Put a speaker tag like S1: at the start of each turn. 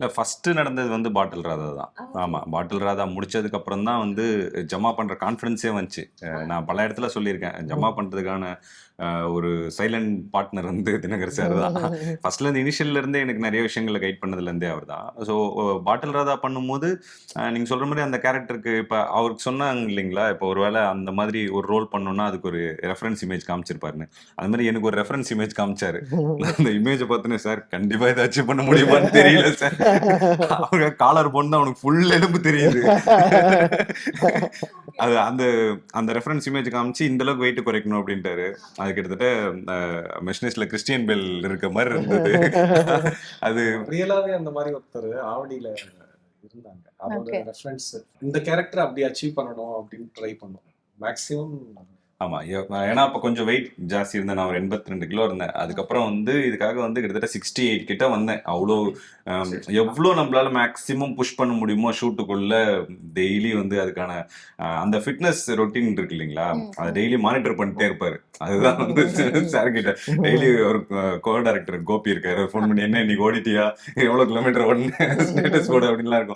S1: இல்ல ஃபர்ஸ்ட் நடந்தது வந்து பாட்டில் ராதா தான். ஆமா. பாட்டில் ராதா முடிச்சதுக்கு அப்புறம் தான் வந்து ஜமா பண்ற கான்ஃபிடன்ஸே வந்துச்சு. நான் பல இடத்துல சொல்லியிருக்கேன். ஜமா பண்றதுக்கான ஒரு சைலண்ட் பார்ட்னர் வந்து தினகர் சார் தான். ஃபர்ஸ்ட்ல இருந்து இனிஷியல்ல இருந்தே எனக்கு நிறைய விஷயங்கள கைட் பண்ணதுல இருந்தே அவர் தான். ஸோ பாட்டில் ராதா பண்ணும்போது நீங்க சொல்ற மாதிரி அந்த கேரக்டருக்கு இப்ப அவருக்கு சொன்னாங்க இல்லைங்களா, இப்போ ஒருவேளை அந்த மாதிரி ஒரு ரோல் பண்ணோம்னா அதுக்கு ஒரு ரெஃபரன்ஸ் இமேஜ் காமிச்சிருப்பாருன்னு. அது மாதிரி எனக்கு ஒரு ரெஃபரன்ஸ் இமேஜ் காமிச்சாரு. நான் அந்த இமேஜை பார்த்தோன்னே சார் கண்டிப்பா இதை அச்சீவ் பண்ண முடியுமான்னு தெரியல சார். அவங்க காலர் போன்னு அவனுக்கு ஃபுல் எலும்பு தெரியுது. அது அந்த அந்த ரெஃபரன்ஸ் இமேஜ் காமிச்சு இந்த அளவுக்கு வெயிட் குறைக்கணும் அப்படின்ட்டாரு. அது கிட்டத்தட்ட மெஷினிஸ்ட்ல கிறிஸ்டியன் பெல் இருக்க மாதிரி இருந்தது. அது
S2: ரியலாவே அந்த மாதிரி ஒருத்தர் ஆவடியில இருந்தாங்க. அவரோட ரெஃபரன்ஸ் இந்த கேரக்டர் அப்படி அச்சீவ் பண்ணணும் அப்படின்னு ட்ரை பண்ணோம் மேக்ஸிமம்.
S1: ஆமா, ஏன்னா அப்ப கொஞ்சம் வெயிட் ஜாஸ்தி இருந்தேன். நான் ஒரு 82 கிலோ இருந்தேன். அதுக்கப்புறம் வந்து இதுக்காக வந்து கிட்டத்தட்ட 68 கிட்ட வந்தேன். அவ்வளோ எவ்வளோ நம்மளால மேக்சிமம் புஷ் பண்ண முடியுமோ ஷூட்டுக்குள்ள டெய்லி வந்து அதுக்கான அந்த ஃபிட்னஸ் ரொட்டீன் இருக்கு இல்லைங்களா, அதை டெய்லி மானிட்டர் பண்ணிட்டே இருப்பாரு. அதுதான் வந்து சார் கிட்ட டெய்லி ஒரு கோ டைரக்டர் கோபி இருக்காரு, ஃபோன் பண்ணி என்ன இன்னைக்கு ஓடிட்டியா, எவ்வளவு கிலோமீட்டர் ஓடுன, ஸ்டேட்டஸ் போடு அப்படின்லாம் இருக்கும்.